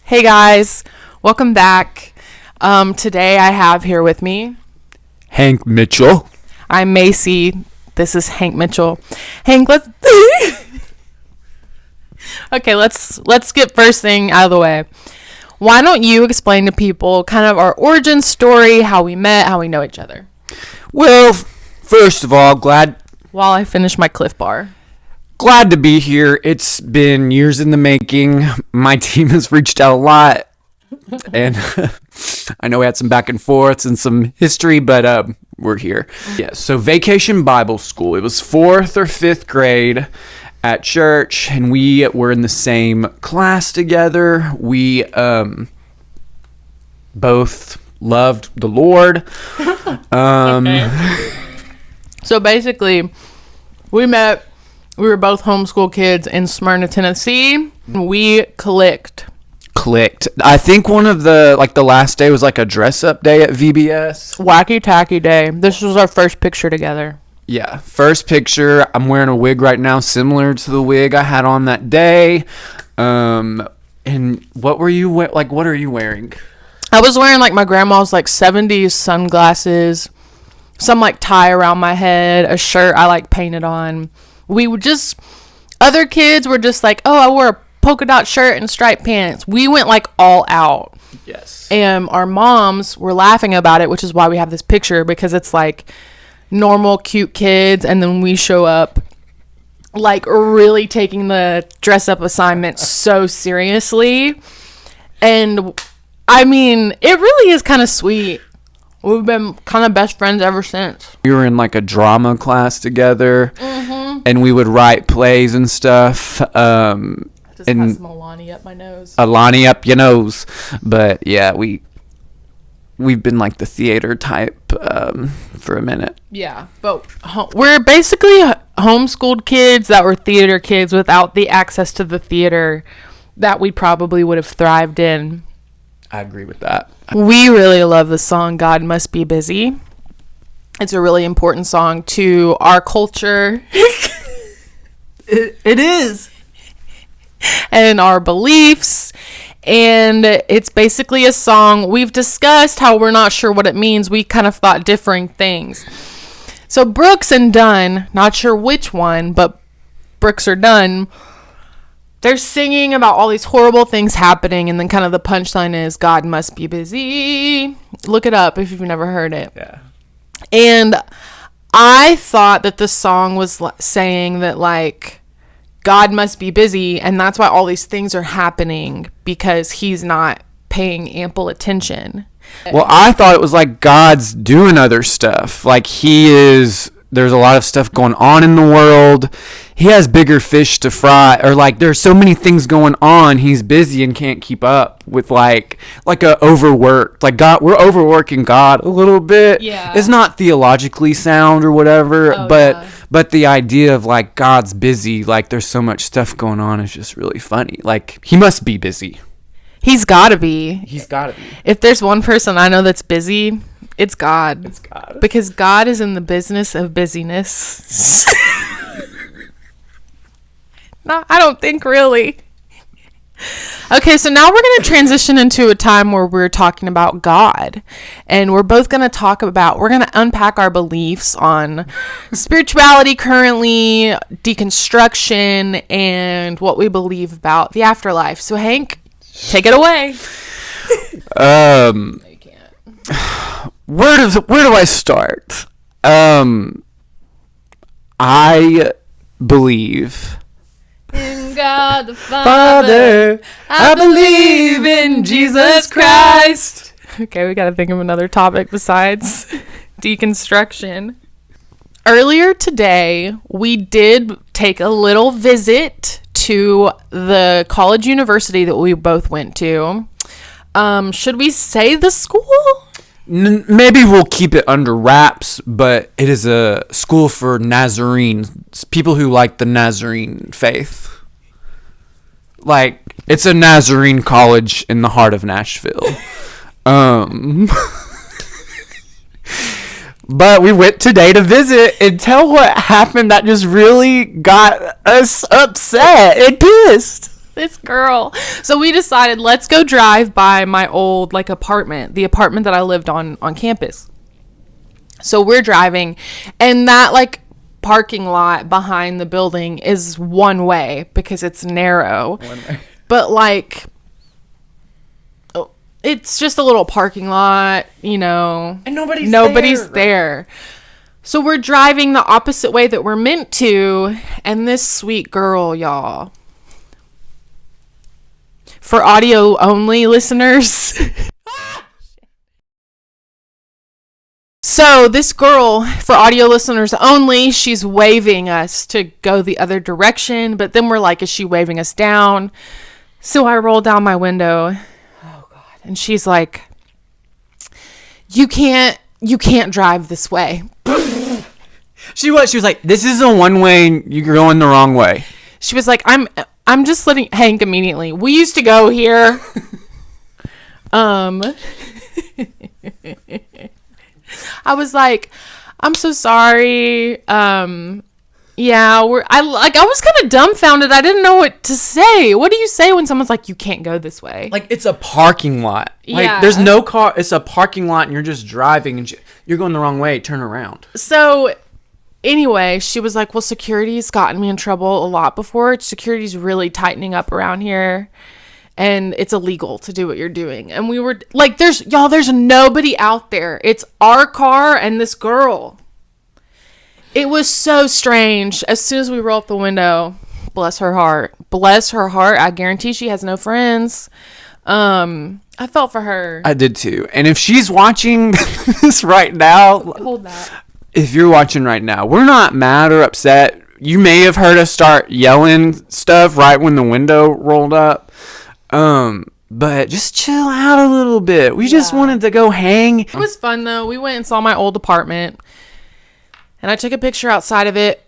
Hey guys, welcome back. Today I have here with me Hank Mitchell. I'm Maci. This is Hank Mitchell. Hank, let's okay. Let's get first thing out of the way. Why don't you explain to people kind of our origin story, how we met, how we know each other? Well, first of all, While I finish my Cliff Bar. glad to be here. It's been years in the making. My team has reached out a lot, and I know we had some back and forths and some history, but we're here. Yeah. So Vacation Bible School. It was 4th or 5th grade at church, and we were in the same class together. We both loved the Lord. So basically, we were both homeschool kids in Smyrna, Tennessee. We clicked. I think one of the last day was like a dress up day at VBS. Wacky tacky day. This was our first picture together. Yeah, first picture. I'm wearing a wig right now similar to the wig I had on that day. And what were you what are you wearing? I was wearing like my grandma's like 70s sunglasses, some like tie around my head, a shirt I like painted on. Other kids were just like, oh, I wore a polka dot shirt and striped pants. We went like all out. Yes. And our moms were laughing about it, which is why we have this picture, because it's like normal, cute kids. And then we show up like really taking the dress up assignment so seriously. And I mean, it really is kind of sweet. We've been kind of best friends ever since. We were in like a drama class together, and we would write plays and stuff. Just had some Alani up my nose. Alani up your nose. But yeah, we've been like the theater type for a minute. Yeah, but we're basically homeschooled kids that were theater kids without the access to the theater that we probably would have thrived in. I agree with that. We really love the song God Must Be Busy. It's a really important song to our culture. It is. And our beliefs. And it's basically a song. We've discussed how we're not sure what it means. We kind of thought differing things. So Brooks and Dunn, not sure which one, but Brooks or Dunn, they're singing about all these horrible things happening, and then kind of the punchline is God must be busy. Look it up if you've never heard it. Yeah. And I thought that the song was saying that like God must be busy, and that's why all these things are happening, because he's not paying ample attention. Well, I thought it was like God's doing other stuff. Like there's a lot of stuff going on in the world. He has bigger fish to fry, or like there's so many things going on. He's busy and can't keep up with like a overworked, like God. We're overworking God a little bit. Yeah. It's not theologically sound or whatever, but the idea of like God's busy, like there's so much stuff going on is just really funny. Like he must be busy. He's gotta be. If there's one person I know that's busy, it's God. It's God. Because God is in the business of busyness. No, I don't think really. Okay, so now we're going to transition into a time where we're talking about God. And we're both going to we're going to unpack our beliefs on spirituality currently, deconstruction, and what we believe about the afterlife. So Hank, take it away. No, you can't. Where do I start? I believe in God the Father, I believe in Jesus Christ. Okay, we got to think of another topic besides deconstruction. Earlier today, we did take a little visit to the college university that we both went to. Should we say the school? Maybe we'll keep it under wraps, but it is a school for Nazarenes, people who like the Nazarene faith. Like, it's a Nazarene college in the heart of Nashville. But we went today to visit and tell what happened that just really got us upset and pissed. This girl. So we decided, let's go drive by my old like apartment, the apartment that I lived on campus. So we're driving, and that like parking lot behind the building is one way because it's narrow. One way. But like, it's just a little parking lot, you know. And nobody's there. So we're driving the opposite way that we're meant to, and this sweet girl, y'all. For audio only listeners. So this girl, for audio listeners only, she's waving us to go the other direction, but then we're like, is she waving us down? So I roll down my window. Oh God. And she's like, you can't drive this way. She was like, this is a one way, you're going the wrong way. She was like, I'm just letting Hank immediately. We used to go here. I was like, I'm so sorry. Yeah, I was kind of dumbfounded. I didn't know what to say. What do you say when someone's like, you can't go this way? Like, it's a parking lot. Like, yeah. There's no car. It's a parking lot, and you're just driving, and you're going the wrong way. Turn around. So, anyway, she was like, well, security's gotten me in trouble a lot before. Security's really tightening up around here, and it's illegal to do what you're doing. And we were like, there's nobody out there. It's our car and this girl. It was so strange. As soon as we roll up the window, bless her heart. I guarantee she has no friends. I felt for her. I did too. And if she's watching this right now, hold that. If you're watching right now, we're not mad or upset. You may have heard us start yelling stuff right when the window rolled up. But just chill out a little bit. We just wanted to go hang. It was fun though. We went and saw my old apartment, and I took a picture outside of it.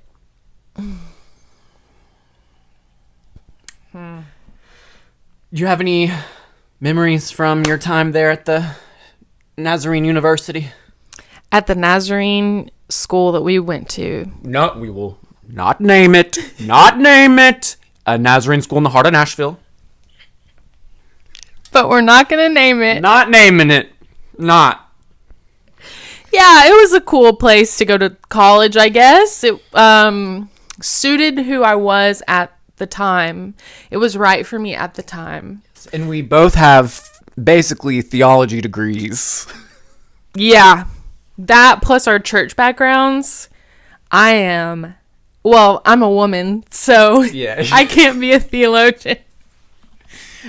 You have any memories from your time there at the Nazarene University? At the Nazarene school that we went to. No, we will not name it. Not name it. A Nazarene school in the heart of Nashville. But we're not going to name it. Not naming it. Not. Yeah, it was a cool place to go to college, I guess. It suited who I was at the time. It was right for me at the time. And we both have basically theology degrees. Yeah. That plus our church backgrounds. I'm a woman, so yeah. I can't be a theologian.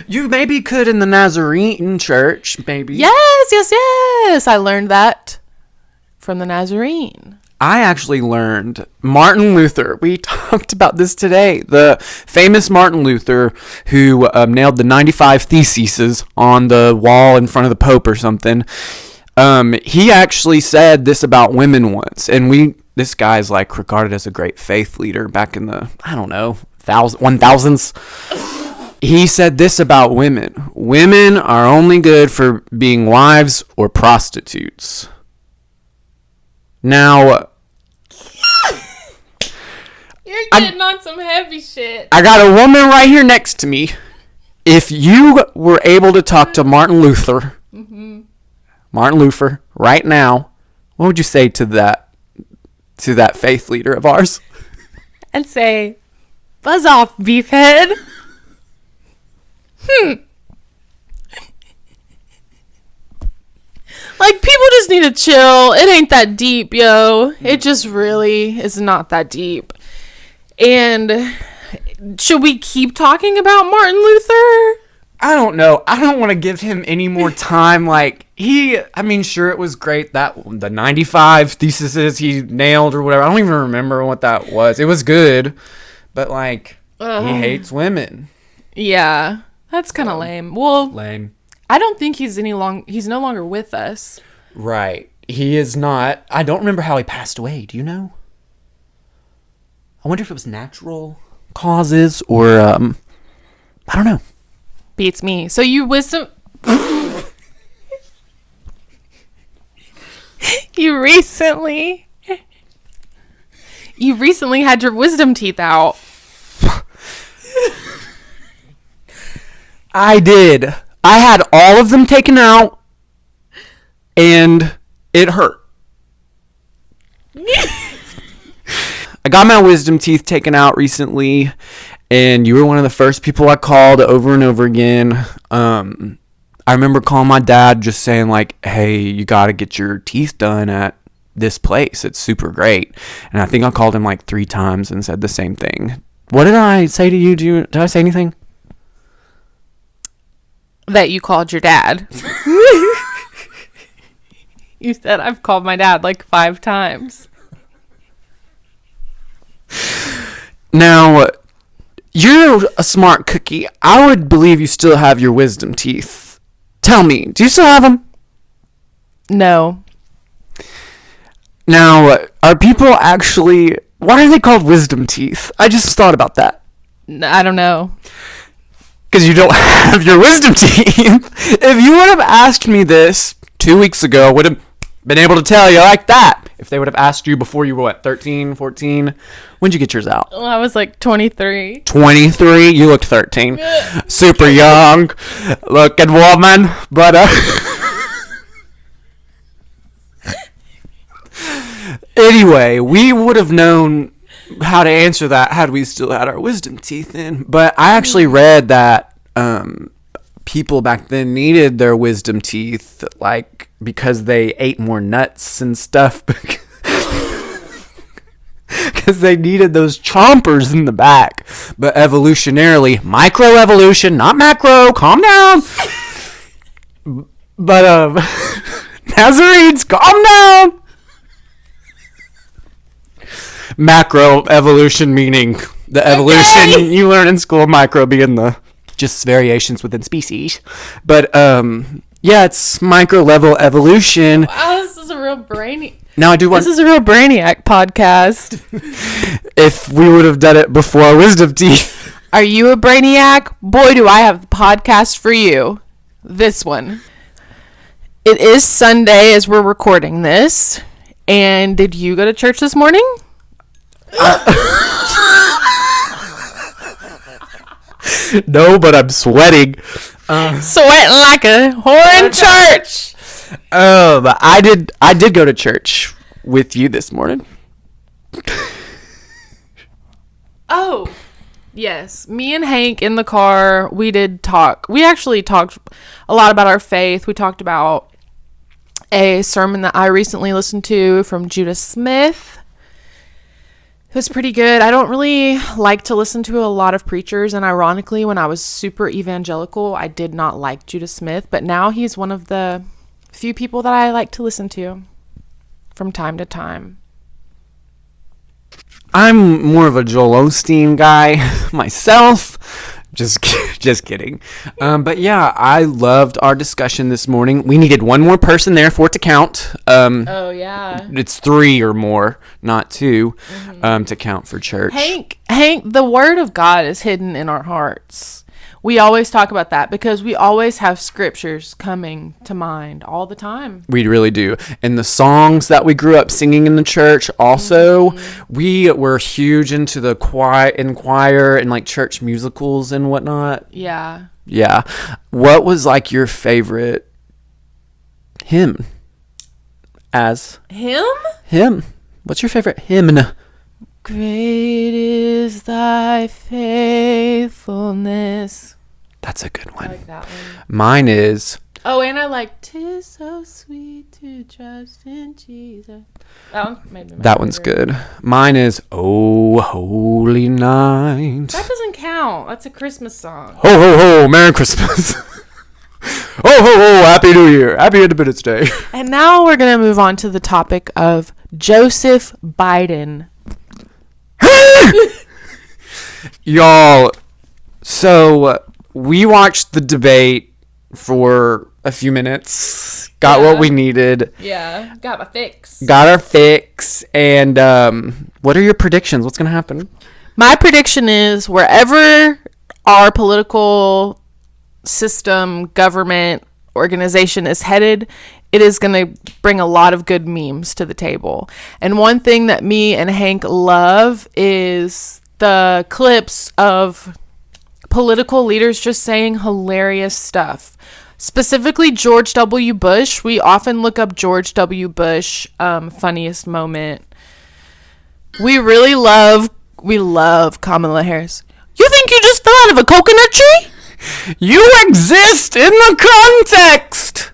You maybe could in the Nazarene church, maybe. Yes. I learned that from the Nazarene. I actually learned Martin Luther. We talked about this today. The famous Martin Luther who nailed the 95 Theses on the wall in front of the Pope or something. He actually said this about women once. And this guy's like regarded as a great faith leader back in the, 1000s. He said this about women. Women are only good for being wives or prostitutes. Now, you're getting on some heavy shit. I got a woman right here next to me. If you were able to talk to Martin Luther, right now, what would you say to that faith leader of ours? And say, buzz off, beefhead. Like, people just need to chill. It ain't that deep, yo. It just really is not that deep. And should we keep talking about Martin Luther? I don't know. I don't want to give him any more time. Like, sure, it was great that the 95 theses he nailed or whatever. I don't even remember what that was. It was good. But, like, he hates women. Yeah. That's kind of lame. Well, lame. I don't think he's no longer with us. Right. He is not. I don't remember how he passed away. Do you know? I wonder if it was natural causes or I don't know. Beats me. So you wisdom You recently had your wisdom teeth out. I did. I had all of them taken out, and it hurt. I got my wisdom teeth taken out recently, and you were one of the first people I called over and over again. I remember calling my dad just saying, like, hey, you got to get your teeth done at this place. It's super great. And I think I called him like 3 times and said the same thing. What did I say to you? Did I say anything? That you called your dad. You said I've called my dad like 5 times. Now, you're a smart cookie. I would believe you still have your wisdom teeth. Tell me, do you still have them? No. Now, are people actually... Why are they called wisdom teeth? I just thought about that. I don't know. Because you don't have your wisdom teeth. If you would have asked me this 2 weeks ago, I would have been able to tell you like that. If they would have asked you before you were, what, 13, 14? When'd you get yours out? Well, I was like 23. 23? You looked 13. Super young looking woman. But, anyway, we would have known how to answer that had we still had our wisdom teeth in. But I actually read that people back then needed their wisdom teeth, like, because they ate more nuts and stuff. Because they needed those chompers in the back. But evolutionarily, microevolution, not macro, calm down. But, Nazarenes, calm down. Macroevolution meaning the evolution you learn in school, micro being the just variations within species. But, yeah, it's micro level evolution. Wow, this is a real brainy... Now I do want... This is a real brainiac podcast. If we would have done it before wisdom teeth. Are you a brainiac? Boy, do I have the podcast for you. This one. It is Sunday as we're recording this. And did you go to church this morning? No, but I'm sweating. Sweating like a whore in church. I did go to church with you this morning. Oh, yes. Me and Hank in the car, we did talk. We actually talked a lot about our faith. We talked about a sermon that I recently listened to from Judah Smith. It was pretty good. I don't really like to listen to a lot of preachers, and ironically, when I was super evangelical, I did not like Judah Smith, but now he's one of the few people that I like to listen to from time to time. I'm more of a Joel Osteen guy myself. Just kidding. But yeah, I loved our discussion this morning. We needed one more person there for it to count. Oh yeah, it's 3 or more, not 2, to count for church. Hank, the word of God is hidden in our hearts. We always talk about that because we always have scriptures coming to mind all the time. We really do. And the songs that we grew up singing in the church also, we were huge into the choir and like church musicals and whatnot. Yeah. Yeah. What was like your favorite hymn? Hymn? What's your favorite hymn? Great is thy faithfulness. That's a good one. I like that one. Mine is... Oh, and I like 'Tis so sweet to trust in Jesus. That one's good. Mine is Oh Holy Night. That doesn't count. That's a Christmas song. Ho ho ho, Merry Christmas. Ho ho ho, Happy New Year. Happy Independence Day. And now we're going to move on to the topic of Joseph Biden. Y'all, so we watched the debate for a few minutes, got what we needed. Yeah, got my fix. Got our fix, and what are your predictions? What's going to happen? My prediction is wherever our political system, government, organization is headed, it is going to bring a lot of good memes to the table. And one thing that me and Hank love is the clips of political leaders just saying hilarious stuff. Specifically, George W. Bush. We often look up George W. Bush funniest moment. We love Kamala Harris. You think you just fell out of a coconut tree? You exist in the context.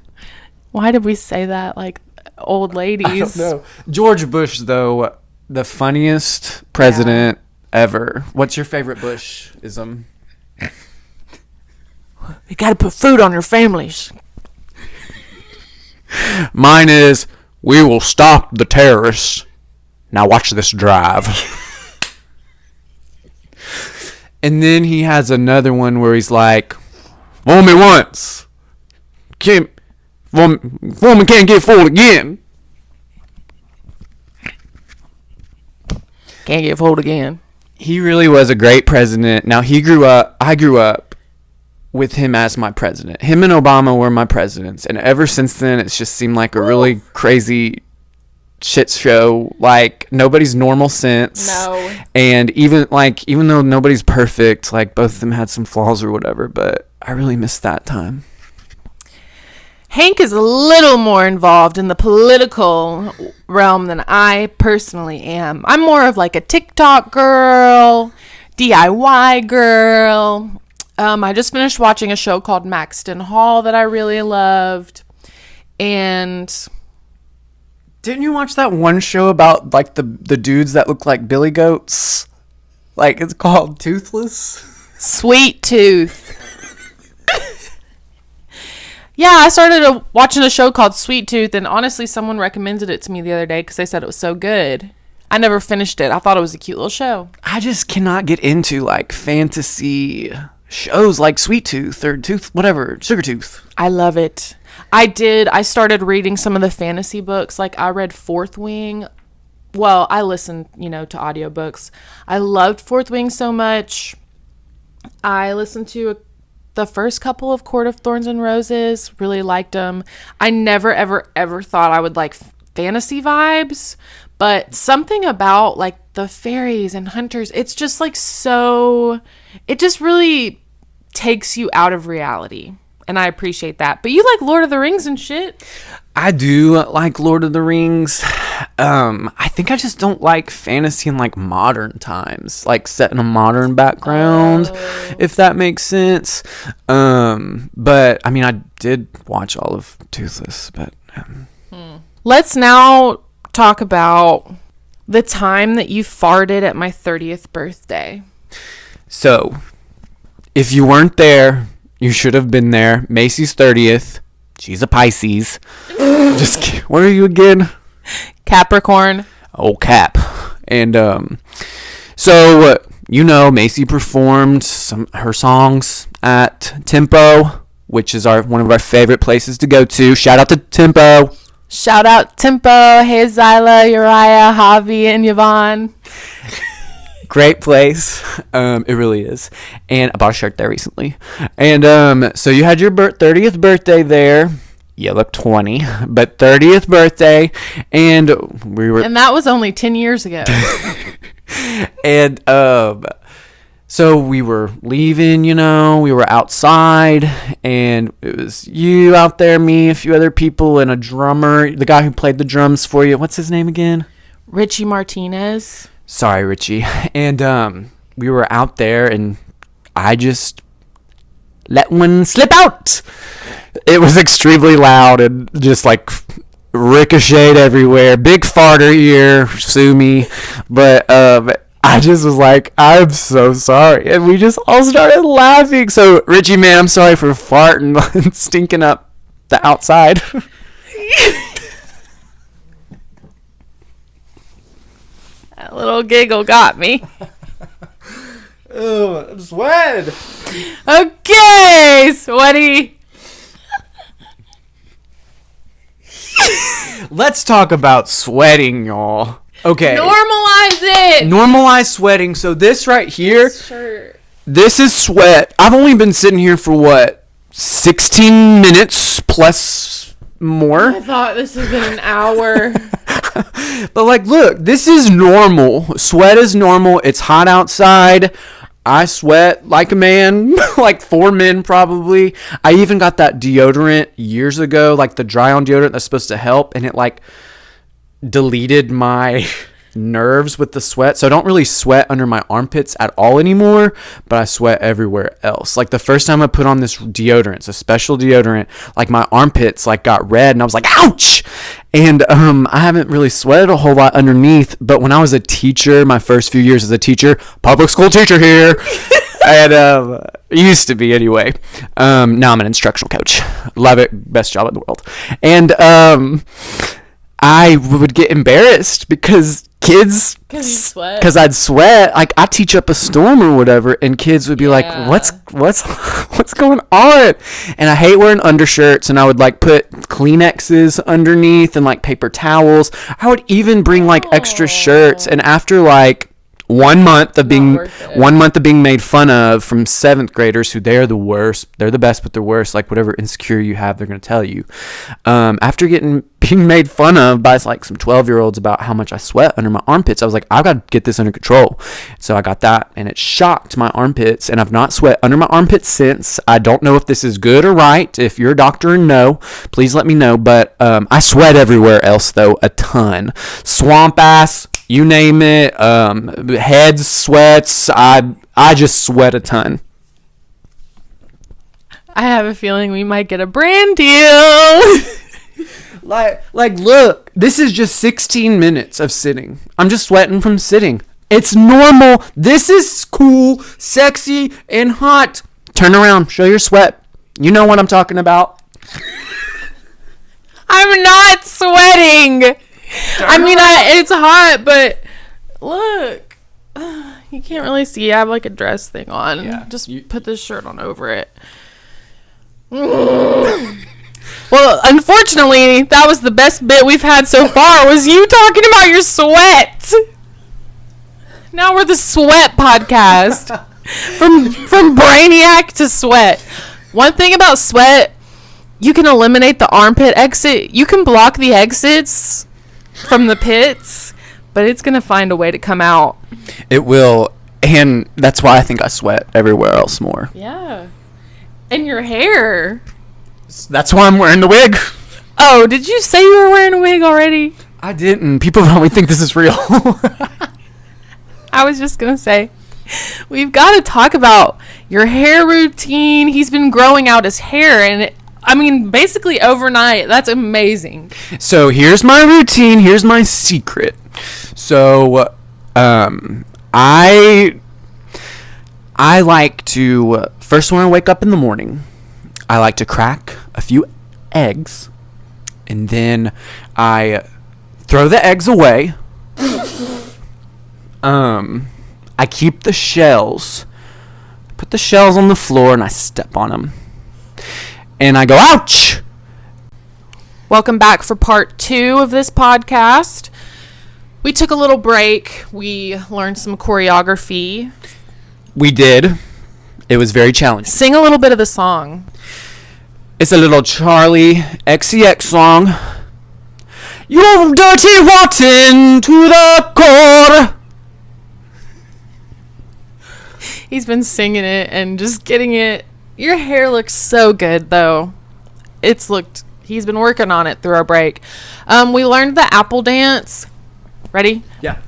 Why did we say that like old ladies? I don't know. George Bush, though, the funniest president ever. What's your favorite Bush-ism? You gotta put food on your families. Mine is, we will stop the terrorists. Now watch this drive. And then he has another one where he's like, fool me once. Woman can't get fooled again. Can't get fooled again. He really was a great president. Now, I grew up with him as my president. Him and Obama were my presidents. And ever since then, it's just seemed like a really crazy shit show. Like, nobody's normal sense. No. And even though nobody's perfect, like, both of them had some flaws or whatever. But I really missed that time. Hank is a little more involved in the political realm than I personally am. I'm more of like a TikTok girl, DIY girl. I just finished watching a show called Maxton Hall that I really loved. And didn't you watch that one show about like the dudes that look like billy goats? Like, it's called Toothless? Sweet Tooth. Yeah, I started watching a show called Sweet Tooth, and honestly, someone recommended it to me the other day because they said it was so good. I never finished it. I thought it was a cute little show. I just cannot get into, like, fantasy shows like Sweet Tooth or Sugar Tooth. I love it. I started reading some of the fantasy books. Like, I read Fourth Wing. Well, I listened, to audiobooks. I loved Fourth Wing so much. I listened to the first couple of Court of Thorns and Roses, really liked them. I never, ever, ever thought I would like fantasy vibes, but something about like the fairies and hunters, it's just like it just really takes you out of reality. And I appreciate that. But you like Lord of the Rings and shit. I do like Lord of the Rings. I think I just don't like fantasy in like modern times, like set in a modern background, if that makes sense. But I mean, I did watch all of Toothless, but Let's now talk about the time that you farted at my 30th birthday. So, if you weren't there, you should have been there. Maci's 30th. She's a Pisces. Just kidding. What are you again? Capricorn. Oh, Cap. And so Maci performed her songs at Tempo, which is one of our favorite places to go to. Shout out to Tempo. Shout out Tempo. Hey, Zyla, Uriah, Javi, and Yvonne. Great place. It really is. And I bought a shirt there recently. And so you had your 30th birthday there. You look 20, but 30th birthday, and that was only 10 years ago. And so we were leaving, we were outside, and it was you out there, me, a few other people, and a drummer, the guy who played the drums for you. What's his name again? Richie Martinez. Sorry, Richie. And we were out there, and I just let one slip out. It was extremely loud and just like ricocheted everywhere. Big farter here, sue me. But I just was like, I'm so sorry. And we just all started laughing. So, Richie, man, I'm sorry for farting and stinking up the outside. That little giggle got me. Oh, I'm sweating. Okay, sweaty. Let's talk about sweating, y'all. Okay. Normalize it. Normalize sweating. So this right here, this is sweat. I've only been sitting here for 16 minutes plus more. I thought this had been an hour. But look, this is normal. Sweat is normal. It's hot outside. I sweat like a man, like 4 men probably. I even got that deodorant years ago, like the dry on deodorant that's supposed to help, and it like deleted my nerves with the sweat. So I don't really sweat under my armpits at all anymore, but I sweat everywhere else. Like the first time I put on this deodorant, it's a special deodorant, like my armpits like got red and I was like, ouch. And I haven't really sweated a whole lot underneath, but when I was a teacher, my first few years as a teacher, public school teacher here, and used to be anyway. Now I'm an instructional coach. Love it. Best job in the world. And I would get embarrassed because kids, because I'd sweat. Like I teach up a storm or whatever, and kids would be like, "What's going on?" And I hate wearing undershirts, and I would like put Kleenexes underneath and like paper towels. I would even bring like extra shirts, and after like 1 month of being made fun of from 7th graders, who they're the worst, they're the best but they're worst, like whatever insecure you have they're going to tell you, after being made fun of by like some 12-year-olds about how much I sweat under my armpits, I was like, I've got to get this under control. So I got that, and it shocked my armpits, and I've not sweat under my armpits since. I don't know if this is good or right. If you're a doctor and know, please let me know. But I sweat everywhere else though, a ton. Swamp ass, you name it, head sweats, I just sweat a ton. I have a feeling we might get a brand deal. like look, this is just 16 minutes of sitting. I'm just sweating from sitting. It's normal. This is cool, sexy, and hot. Turn around, show your sweat. You know what I'm talking about. I'm not sweating. I mean, it's hot, but look, you can't really see. I have like a dress thing on. Yeah, just put this shirt on over it. Well, unfortunately, that was the best bit we've had so far, was you talking about your sweat. Now we're the sweat podcast. From brainiac to sweat. One thing about sweat, you can eliminate the armpit exit. You can block the exits from the pits, but it's gonna find a way to come out. It will, and that's why I think I sweat everywhere else more. Yeah. And your hair. That's why I'm wearing the wig. Oh, did you say you were wearing a wig already? I didn't. People probably think this is real. I was just gonna say, we've got to talk about your hair routine. He's been growing out his hair, and basically overnight. That's amazing. So here's my routine. Here's my secret. So, I like to, first when I wake up in the morning, I like to crack a few eggs, and then I throw the eggs away. I keep the shells, put the shells on the floor, and I step on them. And I go, ouch! Welcome back for part 2 of this podcast. We took a little break. We learned some choreography. We did. It was very challenging. Sing a little bit of the song. It's a little Charlie XCX song. You're dirty rotten to the core. He's been singing it and just getting it. Your hair looks so good, though. He's been working on it through our break. We learned the apple dance. Ready? Yeah.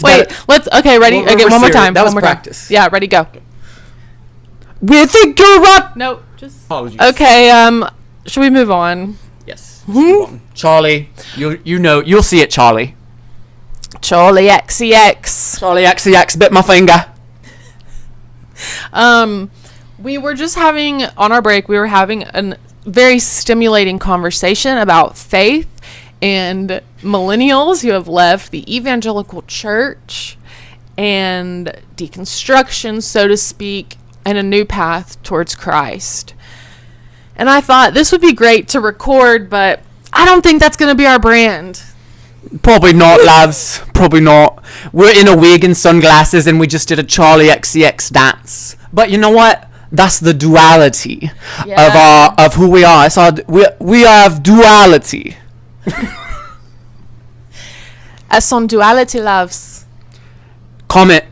Wait, ready? Again, one more time. That was practice. Yeah, ready, go. We think you're up. No, just... Apologies. Okay, should we move on? Yes. Charlie, you'll see it, Charlie. Charlie XCX. Charlie XCX bit my finger. We were just having, on our break, we were having a very stimulating conversation about faith and millennials who have left the evangelical church and deconstruction, so to speak, and a new path towards Christ. And I thought this would be great to record, but I don't think that's going to be our brand. Probably not, lads. Probably not. We're in a wig and sunglasses, and we just did a Charlie XCX dance. But you know what? That's the duality of who we are. We have duality. As on Duality loves. Comment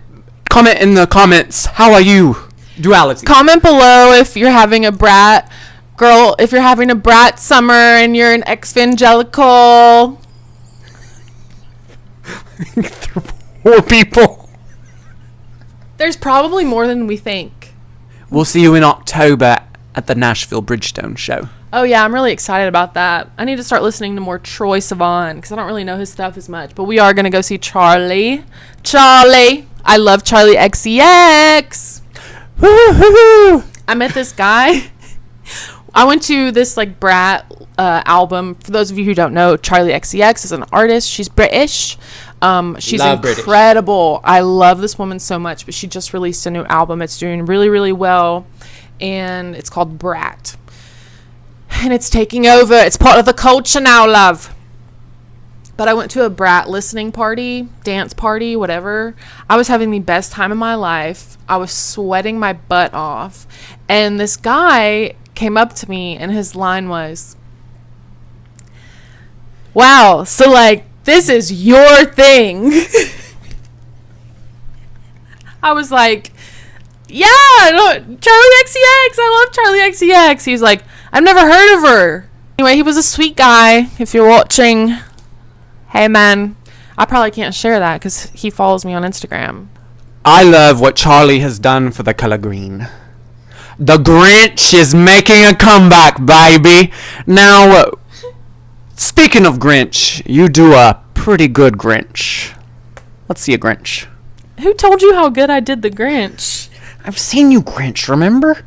in the comments. How are you? Duality. Comment below if you're having a Brat. Girl, if you're having a Brat summer and you're an Exvangelical. 4 people. There's probably more than we think. We'll see you in October at the Nashville Bridgestone show. Oh, yeah, I'm really excited about that. I need to start listening to more Troye Sivan because I don't really know his stuff as much. But we are going to go see Charlie. I love Charlie XCX. Woo-hoo-hoo. I met this guy. I went to this like Brat album. For those of you who don't know, Charlie XCX is an artist. She's British. She's incredible. I love this woman so much, but she just released a new album. It's doing really, really well. And it's called Brat. And it's taking over. It's part of the culture now, love. But I went to a Brat listening party, dance party, whatever. I was having the best time of my life. I was sweating my butt off. And this guy came up to me and his line was, wow, so like, this is your thing. I was like, yeah, Charlie XCX. I love Charlie XCX. He's like, I've never heard of her. Anyway, he was a sweet guy. If you're watching, hey man, I probably can't share that because he follows me on Instagram. I love what Charlie has done for the color green. The Grinch is making a comeback, baby. Now, speaking of Grinch, you do a pretty good Grinch. Let's see a Grinch. Who told you how good I did the Grinch? I've seen you Grinch, remember?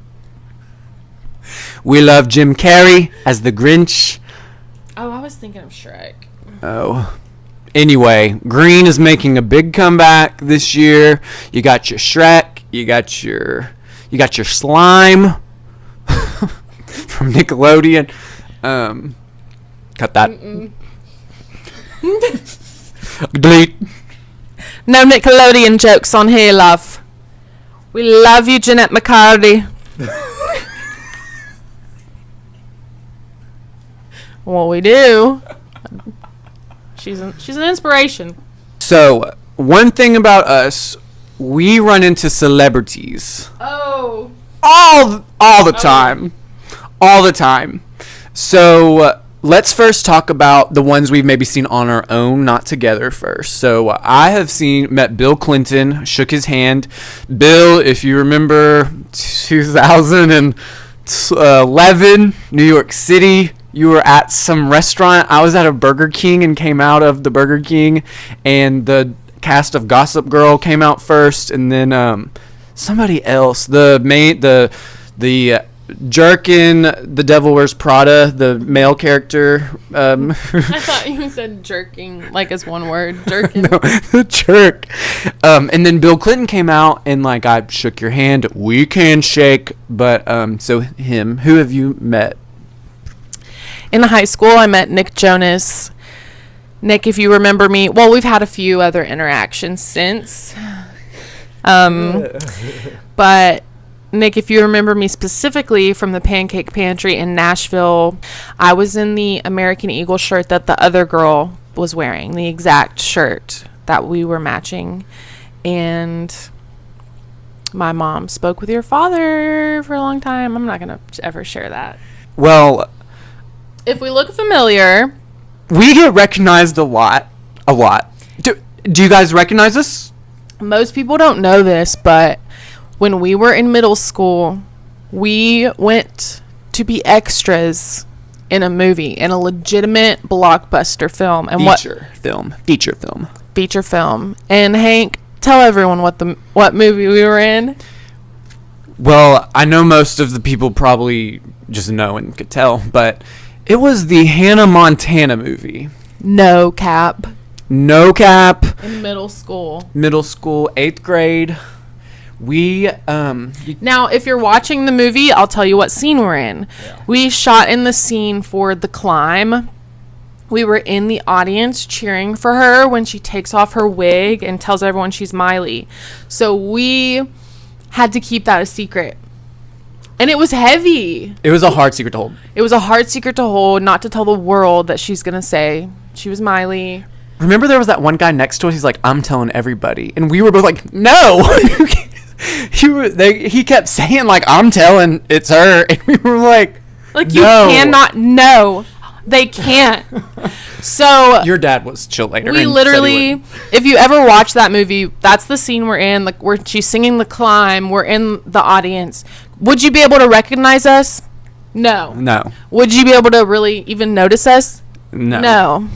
We love Jim Carrey as the Grinch. Oh, I was thinking of Shrek. Oh. Anyway, Green is making a big comeback this year. You got your Shrek. You got your slime from Nickelodeon. Cut that. Delete. No Nickelodeon jokes on here, love. We love you, Jeanette McCarty. Well, we do. She's an inspiration. So, one thing about us, we run into celebrities. Oh. All the time. All the time. So, let's first talk about the ones we've maybe seen on our own, not together first. So, I have met Bill Clinton, shook his hand. Bill, if you remember 2011, New York City, you were at some restaurant. I was at a Burger King and came out of the Burger King, and the cast of Gossip Girl came out first, and then somebody else, the Jerkin, The Devil Wears Prada, the male character. I thought you said jerking, like as one word. Jerkin. No, the jerk. And then Bill Clinton came out, and like I shook your hand. We can shake, but so him. Who have you met? In high school, I met Nick Jonas. Nick, if you remember me, well, we've had a few other interactions since. But Nick, if you remember me specifically from the Pancake Pantry in Nashville, I was in the American Eagle shirt that the other girl was wearing, the exact shirt that we were matching. And my mom spoke with your father for a long time. I'm not going to ever share that. Well, if we look familiar, we get recognized a lot. Do you guys recognize us? Most people don't know this, but when we were in middle school, we went to be extras in a movie, in a legitimate blockbuster film. And feature film. And Hank, tell everyone what movie we were in. Well, I know most of the people probably just know and could tell, but it was the Hannah Montana movie. No cap. In middle school, 8th grade. We now, if you're watching the movie, I'll tell you what scene we're in. Yeah. We shot in the scene for The Climb. We were in the audience cheering for her when she takes off her wig and tells everyone she's Miley. So we had to keep that a secret. And it was heavy. It was a hard secret to hold. Not to tell the world that she's going to say she was Miley. Remember there was that one guy next to us? He's like, I'm telling everybody. And we were both like, no. He kept saying, like, I'm telling it's her. And we were like, you cannot. No, they can't. So your dad was chill later. We literally, if you ever watch that movie, that's the scene we're in. Like, where she's singing The Climb. We're in the audience. Would you be able to recognize us? No. Would you be able to really even notice us? No,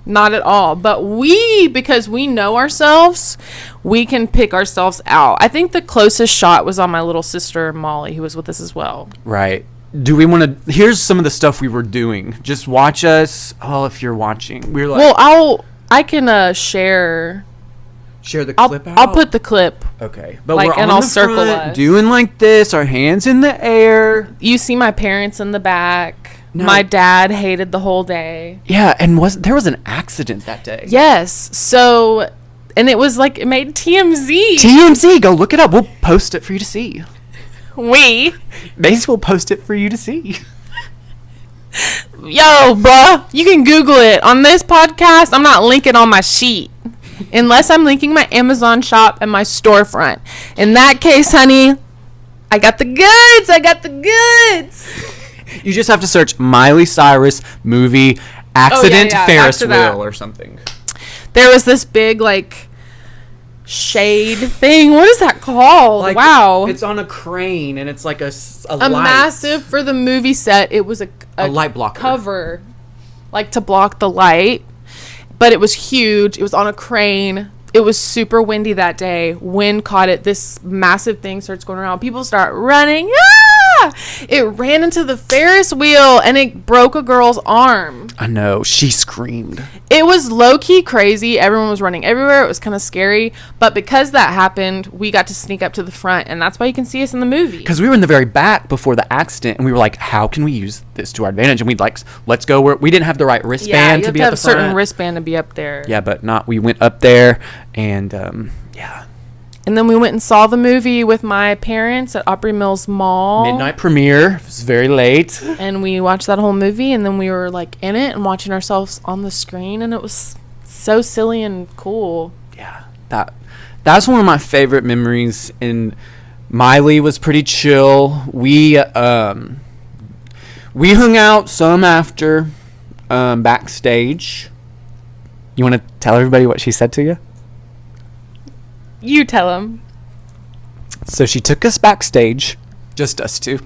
not at all. But because we know ourselves, we can pick ourselves out. I think the closest shot was on my little sister Molly, who was with us as well. Right. Do we want to? Here's some of the stuff we were doing. Just watch us. Oh, if you're watching, we're like. Well, I can share. Share the clip out? I'll put the clip. Okay. But like, we're on and I'll the circle front, us. doing like this, our hands in the air. You see my parents in the back. No. My dad hated the whole day. Yeah, and there was an accident that day. Yes. So, and it was like, it made TMZ. TMZ, go look it up. We'll post it for you to see. Maci will post it for you to see. Yo, bruh, you can Google it. On this podcast, I'm not linking on my sheet. Unless I'm linking my Amazon shop and my storefront. In that case, honey, I got the goods. You just have to search Miley Cyrus movie accident Ferris wheel or something. There was this big, like, shade thing. What is that called? Like, wow. It's on a crane, and it's like a light. Massive, for the movie set, it was a light blocker. Cover, like, to block the light. But it was huge. It was on a crane. It was super windy that day. Wind caught it. This massive thing starts going around. People start running. Ah! It ran into the Ferris wheel and it broke a girl's arm. I know. She screamed. It was low-key crazy. Everyone was running everywhere. It was kind of scary. But because that happened, we got to sneak up to the front. And that's why you can see us in the movie. Because we were in the very back before the accident. And we were like, how can we use this to our advantage? And we'd like, let's go where we didn't have the right wristband to be at the front. You have to have a certain wristband to be up there. Yeah, but not. We went up there and yeah. And then we went and saw the movie with my parents at Opry Mills Mall. Midnight premiere. It was very late. And we watched that whole movie, and then we were, like, in it and watching ourselves on the screen, and it was so silly and cool. Yeah. That's one of my favorite memories, and Miley was pretty chill. We hung out some after backstage. You want to tell everybody what she said to you? You tell them. So she took us backstage, just us two.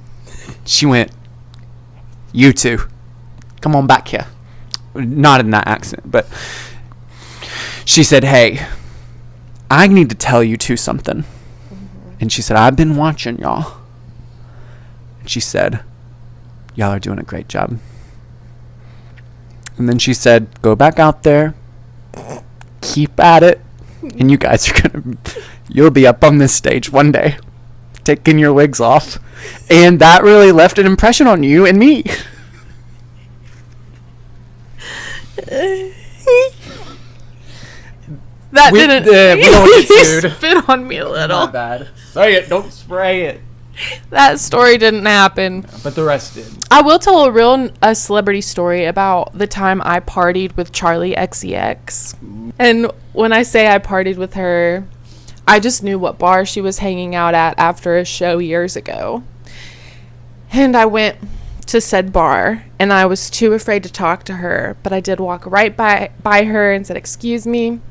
She went, you two, come on back here. Not in that accent, but she said, hey, I need to tell you two something. Mm-hmm. And she said, I've been watching y'all. And she said, y'all are doing a great job. And then she said, go back out there, keep at it. And you guys are you'll be up on this stage one day, taking your wigs off. And that really left an impression on you and me. That didn't. We don't get sued. Spit on me a little. Not bad. Say it. Don't spray it. That story didn't happen. But the rest did. I will tell a celebrity story about the time I partied with Charlie XCX. And when I say I partied with her, I just knew what bar she was hanging out at after a show years ago. And I went to said bar, and I was too afraid to talk to her, but I did walk right by her and said, excuse me.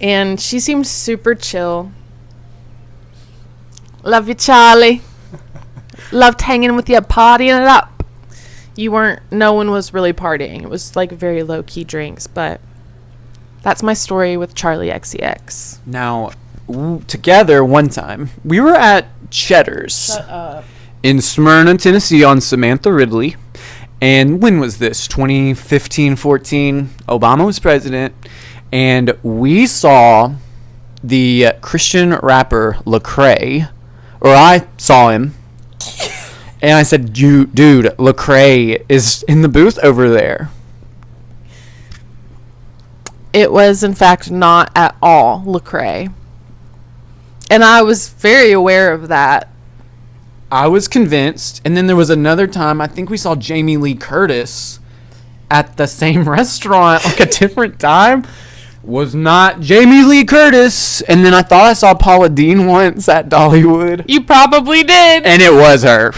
And she seemed super chill. Love you, Charlie. Loved hanging with you, partying it up. No one was really partying. It was like very low-key drinks, but that's my story with Charlie XCX. Now, together one time, we were at Cheddar's. Shut up. In Smyrna, Tennessee on Samantha Ridley. And when was this? 2015, 14. Obama was president. And we saw the Christian rapper Lecrae, or I saw him. And I said, dude, Lecrae is in the booth over there. It was, in fact, not at all Lecrae. And I was very aware of that. I was convinced. And then there was another time, I think we saw Jamie Lee Curtis at the same restaurant, like a different time, was not Jamie Lee Curtis. And then I thought I saw Paula Deen once at Dollywood. You probably did. And it was her.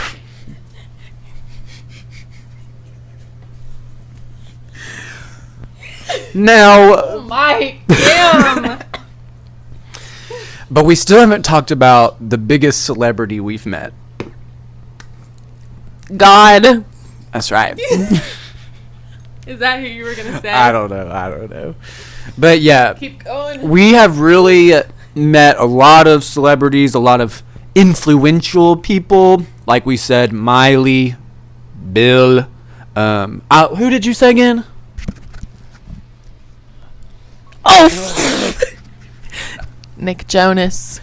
Now, Oh my, damn. but we still haven't talked about the biggest celebrity we've met. God. That's right. Is that who you were going to say? I don't know. But yeah, Keep going. we have really met a lot of celebrities, a lot of influential people. Like we said, Miley, Bill. Who did you say again? Oh, Nick Jonas.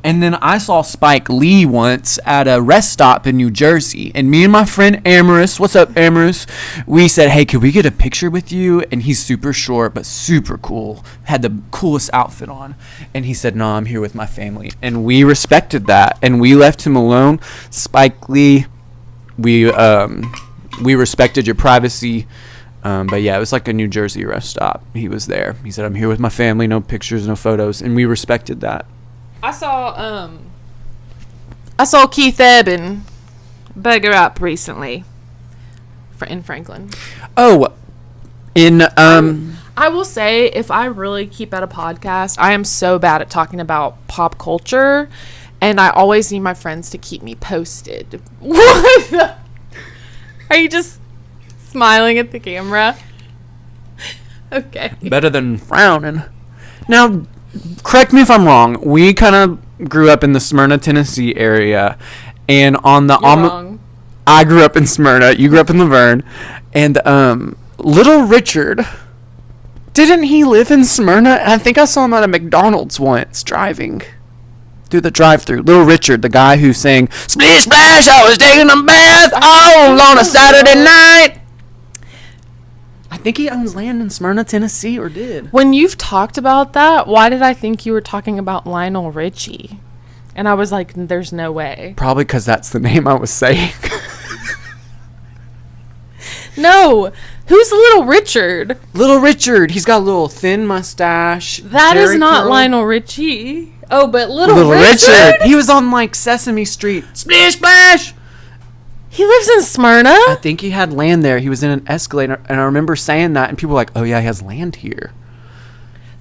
And then I saw Spike Lee once at a rest stop in New Jersey. And me and my friend Amaris, what's up, Amaris? We said, hey, could we get a picture with you? And he's super short, but super cool. Had the coolest outfit on. And he said, no, I'm here with my family. And we respected that. And we left him alone. Spike Lee, we respected your privacy. But yeah, it was like a New Jersey rest stop. He was there. He said, I'm here with my family, no pictures, no photos. And we respected that. I saw Keith Eben bugger up recently in Franklin. Oh, I will say, if I really keep at a podcast, I am so bad at talking about pop culture, and I always need my friends to keep me posted. What the? Are you just smiling at the camera? Okay. better than frowning. Now, correct me if I'm wrong. We kind of grew up in the Smyrna, Tennessee area, and on the Wrong. I grew up in Smyrna. You grew up in Laverne, and Little Richard. Didn't he live in Smyrna? I think I saw him at a McDonald's once driving through the drive-thru. Little Richard, the guy who sang "Splish Splash," I was taking a bath all on a Saturday night. I think he owns land in Smyrna, Tennessee, or did. When you've talked about that, why did I think you were talking about Lionel Richie? And I was like, there's no way. Probably because that's the name I was saying. No. Who's Little Richard? Little Richard. He's got a little thin mustache. That is Jerry not curl. Lionel Richie. Oh, but Little Richard. Richard? He was on like Sesame Street. Splish Splash. He lives in Smyrna? I think he had land there. He was in an Escalade, and I remember saying that, and people were like, "Oh yeah, he has land here."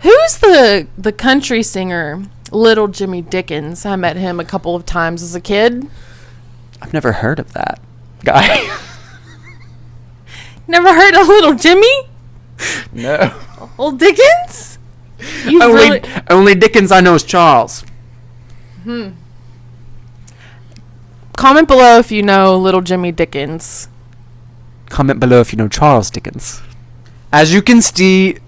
Who's the country singer? Little Jimmy Dickens. I met him a couple of times as a kid. I've never heard of that guy. Never heard of Little Jimmy? No. Old Dickens? You Only Dickens I know is Charles. Comment below if you know Little Jimmy Dickens. Comment below if you know Charles Dickens. As you can see,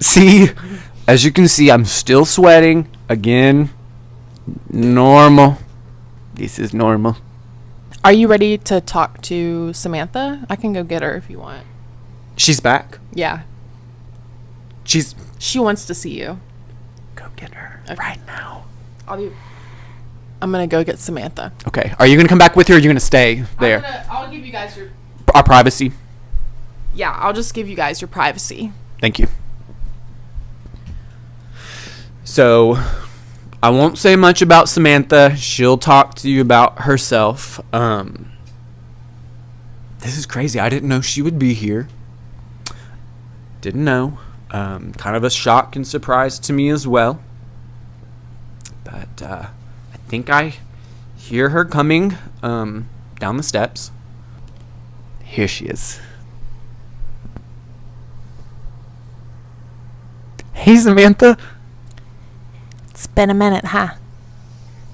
I'm still sweating again. Normal. This is normal. Are you ready to talk to Samantha? I can go get her if you want. She's back. Yeah. She wants to see you. Go get her Okay. right now. I'm gonna go get Samantha. Okay. Are you gonna come back with her, or are you gonna stay there? I'll give you guys your... Our privacy. Yeah, I'll just give you guys your privacy. Thank you. So, I won't say much about Samantha. She'll talk to you about herself. This is crazy. I didn't know she would be here. Didn't know. Kind of a shock and surprise to me as well. But I think I hear her coming down the steps. Here she is. Hey, Samantha. It's been a minute, huh?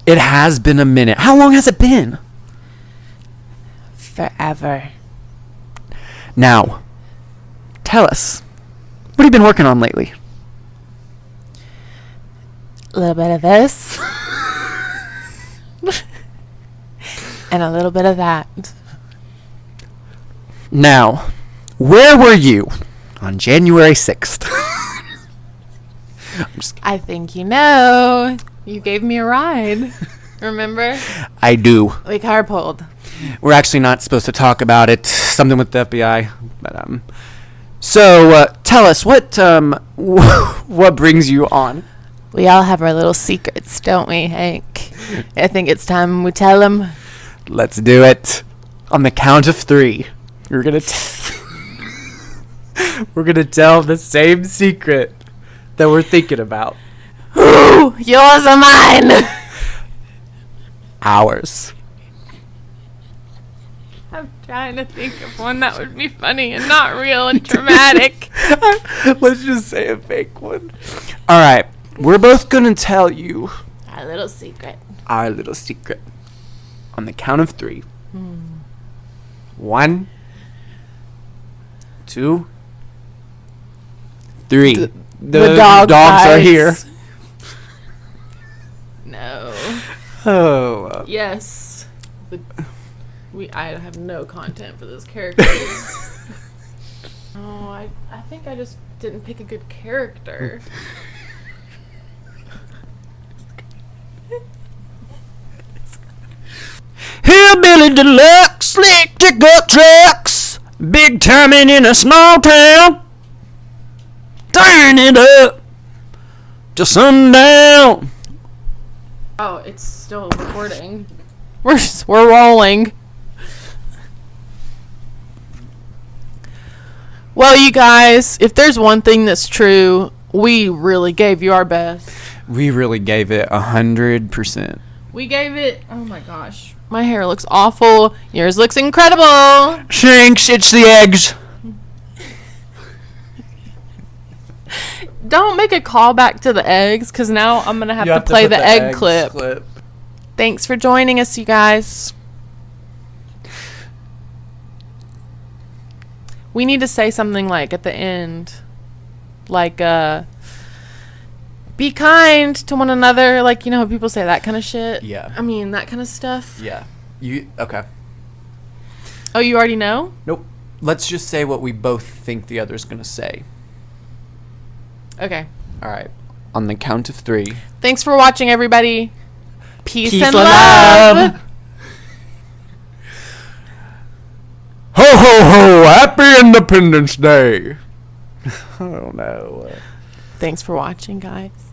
It has been a minute. How long has it been? Forever. Now, tell us, what have you been working on lately? A little bit of this. And a little bit of that. Now, where were you on January 6th? I think you know. You gave me a ride. Remember? I do. We carpooled. We're actually not supposed to talk about it, something with the FBI. But so tell us what what brings you on. We all have our little secrets, don't we, Hank? I think it's time we tell them. Let's do it. On the count of 3, we're gonna we're gonna tell the same secret that we're thinking about. Ooh, yours or mine? Ours. I'm trying to think of one that would be funny and not real and dramatic. Let's just say a fake one. All right, we're both gonna tell you Our little secret. our little secret. On the count of 3. 1, 2, 3. The dogs are here. No. Oh. Yes. I have no content for this character. I think I just didn't pick a good character. Hillbilly deluxe, slick pickup trucks, big timing in a small town. Turn it up till sundown. Oh, it's still recording. We're rolling. Well, you guys, if there's one thing that's true, we really gave you our best. We really gave it 100%. We gave it. Oh my gosh, my hair looks awful. Yours looks incredible. Shanks, it's the eggs. Don't make a callback to the eggs, because now I'm gonna have to play the egg clip. Thanks for joining us, you guys. We need to say something like at the end, like be kind to one another, like, you know, people say that kind of shit. Yeah. I mean, that kind of stuff. Yeah. Okay. Oh, you already know? Nope. Let's just say what we both think the other's gonna say. Okay. All right. On the count of 3. Thanks for watching, everybody. Peace and love. love. Ho, ho, ho. Happy Independence Day. I don't know. Thanks for watching, guys.